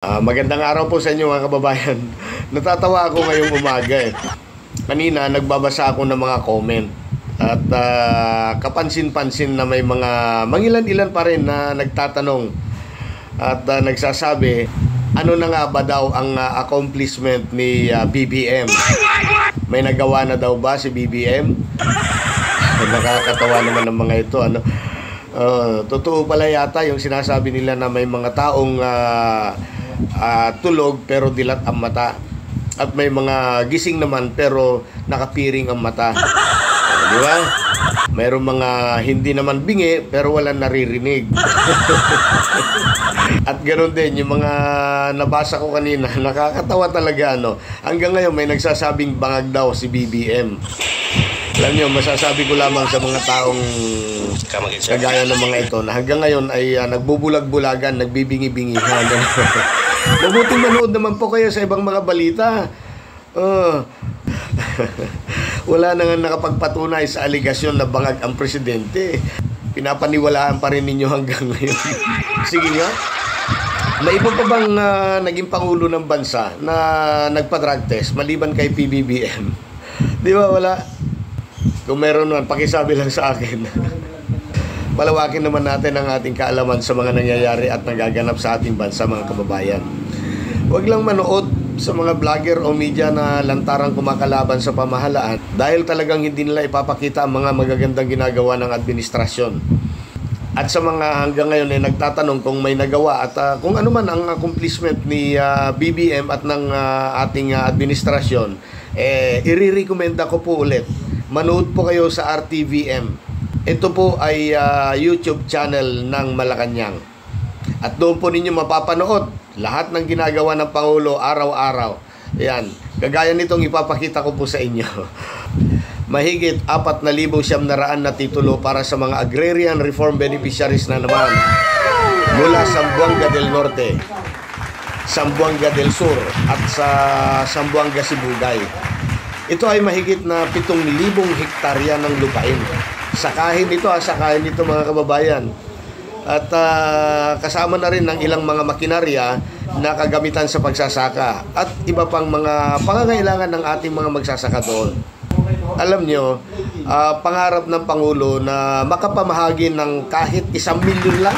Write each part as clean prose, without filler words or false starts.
Magandang araw po sa inyo mga kababayan. Natatawa ako ngayong umaga eh. Kanina nagbabasa ako ng mga comment at kapansin-pansin na may mga mangilan-ilan pa rin na nagtatanong at nagsasabi ano na nga ba daw ang accomplishment ni BBM. May nagawa na daw ba si BBM? Nakakatawa naman ng mga ito, ano. Totoo pala yata yung sinasabi nila na may mga taong tulog pero dilat ang mata at may mga gising naman pero nakapiring ang mata. Di ba? Mayroong mga hindi naman bingi pero walang naririnig. At ganoon din yung mga nabasa ko kanina, nakakatawa talaga, ano. Hanggang ngayon may nagsasabing bangag daw si BBM. Alam niyo, masasabi ko lamang sa mga taong kagaya ng mga ito na hanggang ngayon ay nagbubulag-bulagan, nagbibingi-bingihan. Mabuting manood naman po kayo sa ibang mga balita. Wala na nga nakapagpatunay sa aligasyon na bangag ang presidente. Pinapaniwalaan pa rin ninyo hanggang ngayon. Sige nga. May iba pa bang naging pangulo ng bansa na nagpa-drug test maliban kay PBBM? Di ba wala? Kung meron naman, pakisabi lang sa akin. Palawakin naman natin ang ating kaalaman sa mga nangyayari at nagaganap sa ating bansa, mga kababayan. Huwag lang manood sa mga vlogger o media na lantarang kumakalaban sa pamahalaan dahil talagang hindi nila ipapakita ang mga magagandang ginagawa ng administrasyon. At sa mga hanggang ngayon ay nagtatanong kung may nagawa at kung ano man ang accomplishment ni BBM at ng ating administrasyon, irirekomenda ko po ulit. Manood po kayo sa RTVM. Ito po ay YouTube channel ng Malacanang. At doon po ninyo mapapanood lahat ng ginagawa ng Pangulo araw-araw. Ayan, kagaya nitong ipapakita ko po sa inyo. Mahigit 4,700 na titulo para sa mga agrarian reform beneficiaries na naman mula Zamboanga del Norte, Zamboanga del Sur at sa Zamboanga Sibugay. Ito ay mahigit na 7,000 hektarya ng lupain. Sakahin ito mga kababayan. At kasama na rin ng ilang mga makinarya na kagamitan sa pagsasaka at iba pang mga pangangailangan ng ating mga magsasaka doon. Alam nyo, pangarap ng Pangulo na makapamahagi ng kahit 1 milyon lang,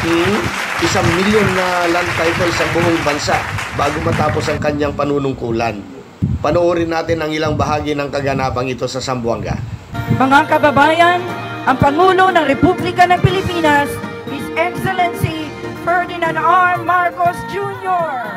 1 milyon na land title sa buong bansa bago matapos ang kanyang panunungkulan. Panoorin natin ang ilang bahagi ng kaganapang ito sa Zamboanga. Mga kababayan, ang Pangulo ng Republika ng Pilipinas, His Excellency Ferdinand R. Marcos Jr.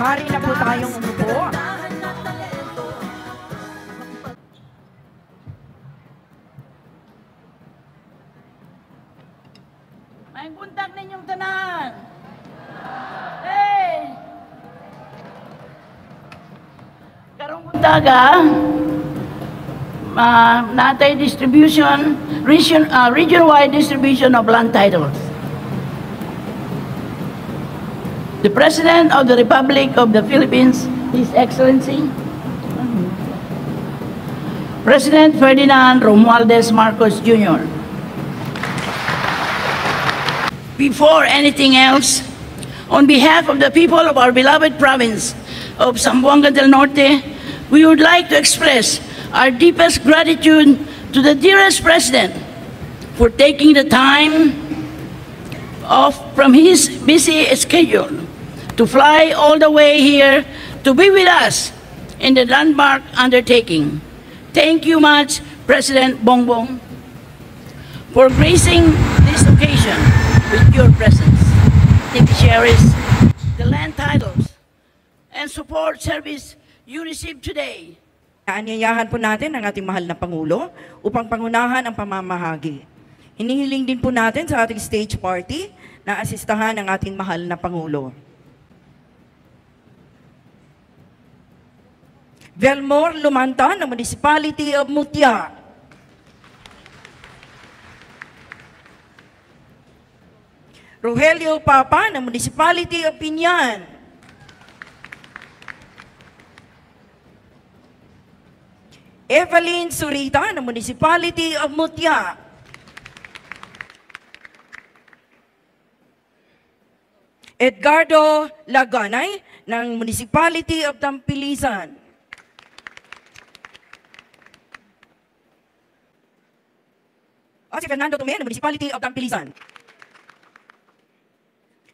Mari na po tayong umupo. May buntak ninyong tanan. Hey! Karong buntaga, natay distribution, region-wide distribution of land titles. The President of the Republic of the Philippines, His Excellency, President Ferdinand Romualdez Marcos Jr. Before anything else, on behalf of the people of our beloved province of Zamboanga del Norte, we would like to express our deepest gratitude to the dearest President for taking the time off from his busy schedule to fly all the way here to be with us in the landmark undertaking. Thank you much, President Bongbong, for gracing this occasion with your presence. Thank you, cherish the land titles and support service you received today. Aanyayahan po natin ang ating mahal na Pangulo upang pangunahan ang pamamahagi. Hinihiling din po natin sa ating stage party na asistahan ang ating mahal na Pangulo. Velmor Lumanta ng Municipality of Mutya. Rogelio Papa ng Municipality of Pinyan. Evelyn Surita ng Municipality of Mutya. Edgardo Laganay ng Municipality of Tampilisan. Si Fernando Tume ng Municipality of Tampilisan.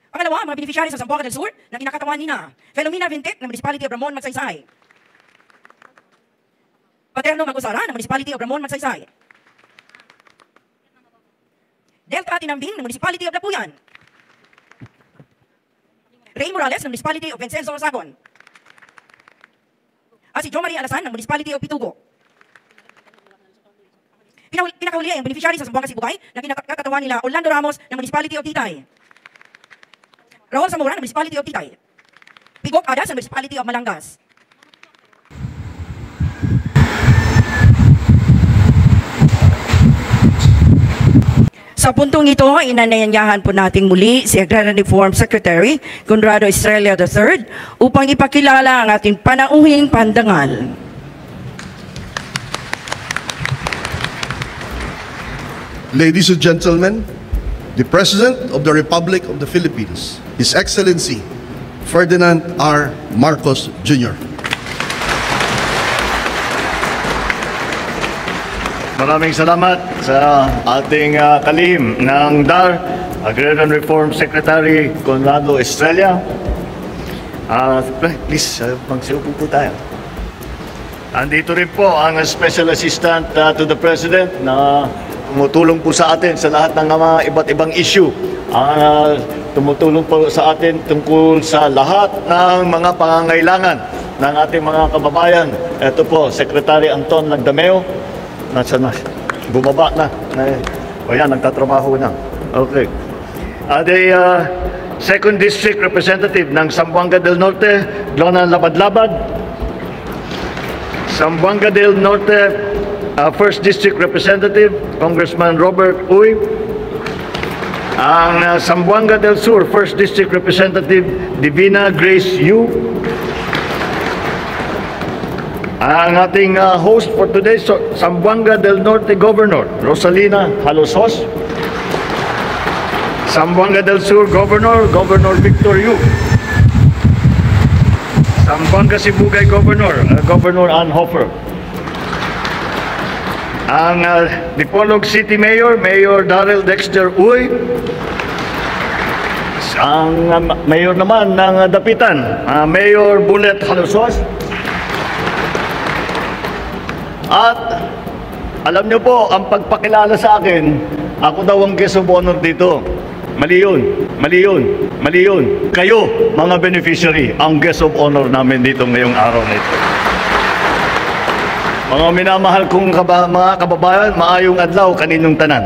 Pangalawa, mga beneficiaries sa Zamboanga del Sur na kinakatawan nina Felomena Vintek ng Municipality of Ramon Magsaysay. Paterno Magusara ng Municipality of Ramon Magsaysay. Delta Tinambing ng Municipality of Dapuyan. Ray Morales ng Municipality of Vincenzo Sagon. Si Jo Marie Alasan ng Municipality of Pitugo. Pinakahuli ay ang beneficiaries sa Zamboanga Sibugay na kinakatawan nila Orlando Ramos ng Municipality of Titay. Raul Zamora ng Municipality of Titay. Pigok Adas ng Municipality of Malangas. Sa puntong ito, inanayanyahan po natin muli si Agrarian Reform Secretary Conrado Estrella III upang ipakilala ang ating panauhing pandangal. Ladies and gentlemen, the President of the Republic of the Philippines, His Excellency Ferdinand R. Marcos Jr. Maraming salamat sa ating kalihim ng DAR, Agrarian Reform Secretary Conrado Estrella. Please, magsiupo po tayo. Andito rin po ang Special Assistant to the President na tumutulong po sa atin sa lahat ng mga iba't ibang issue. Tumutulong po sa atin tungkol sa lahat ng mga pangangailangan ng ating mga kababayan. Ito po, Secretary Anton Lagdameo. Nasa na? Bumaba na. O yan, nagtatrabaho na. Okay. The Second District Representative ng Zamboanga del Norte, Glona Labad-Labad. Zamboanga del Norte, First District Representative, Congressman Robert Uy. Ang Zamboanga del Sur, First District Representative, Divina Grace Yu. Ang ating host for today, Zamboanga del Norte Governor, Rosalina Halosos. Zamboanga del Sur Governor, Governor Victor Yu. Zamboanga Sibugay Governor, Governor Ann Hofer. Ang Dipolog City Mayor, Mayor Darrell Dexter Uy. Ang Mayor naman ng Dapitan, Mayor Bullet Halosos. At alam niyo po, ang pagpakilala sa akin, ako daw ang guest of honor dito. Mali yun, mali yun, mali yun. Kayo, mga beneficiary, ang guest of honor namin dito ngayong araw na ito. Mga minamahal kong mga kababayan, maayong adlaw kaninong tanan.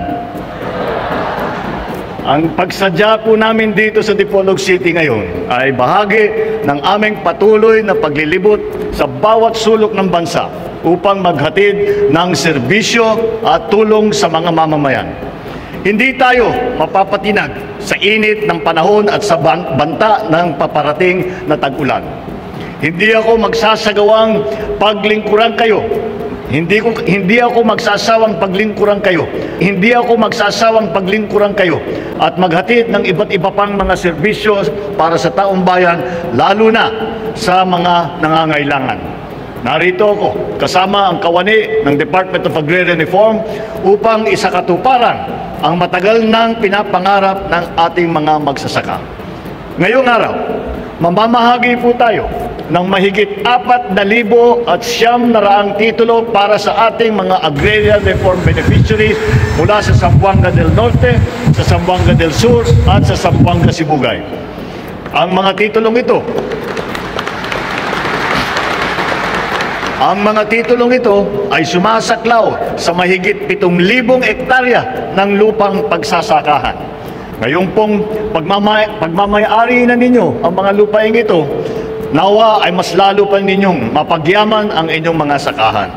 Ang pagsadya po namin dito sa Dipolog City ngayon ay bahagi ng aming patuloy na paglilibot sa bawat sulok ng bansa upang maghatid ng serbisyo at tulong sa mga mamamayan. Hindi tayo mapapatinag sa init ng panahon at sa banta ng paparating na tag-ulan. Hindi ako magsasagawang paglingkuran kayo. Hindi ako magsasawang paglingkuran kayo. Hindi ako magsasawang paglingkuran kayo at maghatid ng iba't iba pang mga serbisyo para sa taong bayan, lalo na sa mga nangangailangan. Narito ako kasama ang kawani ng Department of Agrarian Reform upang isakatuparan ang matagal nang pinapangarap ng ating mga magsasaka. Ngayong araw, mamamahagi po tayo ng mahigit 4,900 titulo para sa ating mga Agrarian Reform beneficiaries mula sa Zamboanga del Norte, sa Zamboanga del Sur at sa Zamboanga Sibugay. Ang mga titulong ito ay sumasaklaw sa mahigit 7,000 hektarya ng lupang pagsasakahan. Ngayon pong pagmamayari na ninyo ang mga lupaing ito, nawa ay mas lalo pa ninyong mapagyaman ang inyong mga sakahan.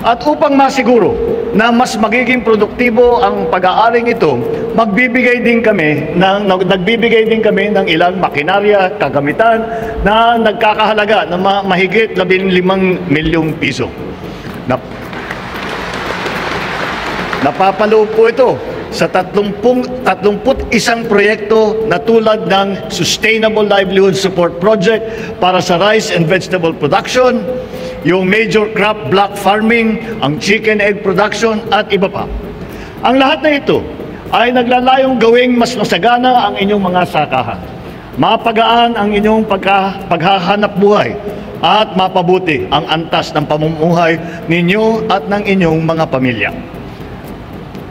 At upang masiguro na mas magiging produktibo ang pag-aaring ito, nagbibigay din kami ng ilang makinarya, kagamitan na nagkakahalaga ng mahigit 15 milyong piso. Napapaloob po ito sa 31 proyekto na tulad ng Sustainable Livelihood Support Project para sa rice and vegetable production, yung major crop block farming, ang chicken egg production at iba pa. Ang lahat na ito ay naglalayong gawing mas masagana ang inyong mga sakahan, mapagaan ang inyong paghahanap buhay at mapabuti ang antas ng pamumuhay ninyo at ng inyong mga pamilya.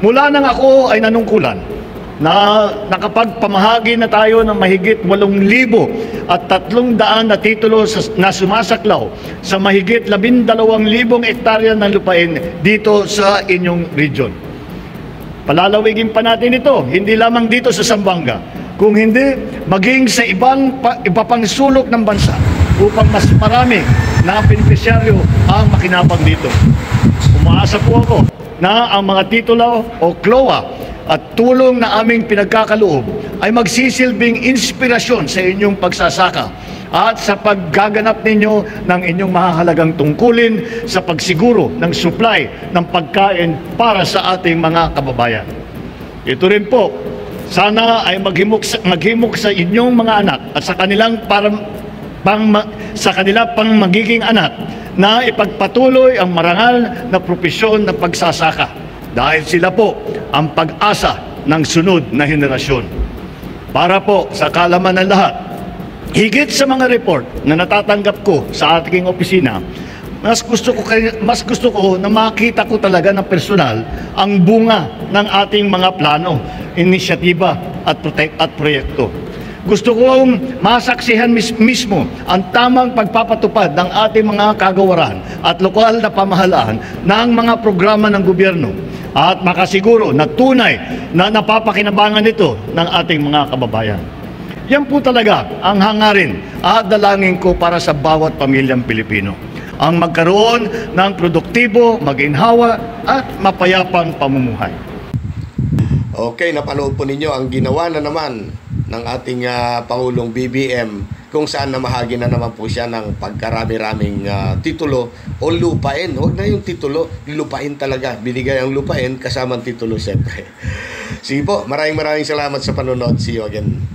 Mula nang ako ay nanungkulan na nakapagpamahagi na tayo ng mahigit 8,300 na titulo na sumasaklaw sa mahigit 12,000 hektarya ng lupain dito sa inyong region. Palalawigin pa natin ito, hindi lamang dito sa Zamboanga, kung hindi maging sa iba pang sulok ng bansa upang mas marami na benepisyaryo ang makinabang dito. Umaasa po ako na ang mga titulo o CLOA at tulong na aming pinagkakaloob ay magsisilbing inspirasyon sa inyong pagsasaka at sa paggaganap ninyo ng inyong mahahalagang tungkulin sa pagsiguro ng supply ng pagkain para sa ating mga kababayan. Ito rin po, sana ay maghimok sa inyong mga anak at sa kanilang pang magiging anak na ipagpatuloy ang marangal na propesyon na pagsasaka dahil sila po ang pag-asa ng sunod na henerasyon. Para po sa kaalaman ng lahat, higit sa mga report na natatanggap ko sa ating opisina, mas gusto ko na makita ko talaga ng personal ang bunga ng ating mga plano, inisyatiba at proyekto. Gusto kong masaksihan mismo ang tamang pagpapatupad ng ating mga kagawaran at lokal na pamahalaan ng mga programa ng gobyerno at makasiguro na tunay na napapakinabangan ito ng ating mga kababayan. Yan po talaga ang hangarin at dalangin ko para sa bawat pamilyang Pilipino. Ang magkaroon ng produktibo, maginhawa at mapayapang pamumuhay. Okay, napanood po ninyo ang ginawa na naman ng ating Pangulong BBM kung saan namahagi na naman po siya ng pagkarami-raming titulo o lupain. Huwag na yung titulo, lupain talaga. Binigay ang lupain kasama ang titulo siyempre. Sige po, maraming salamat sa panonood. See you again.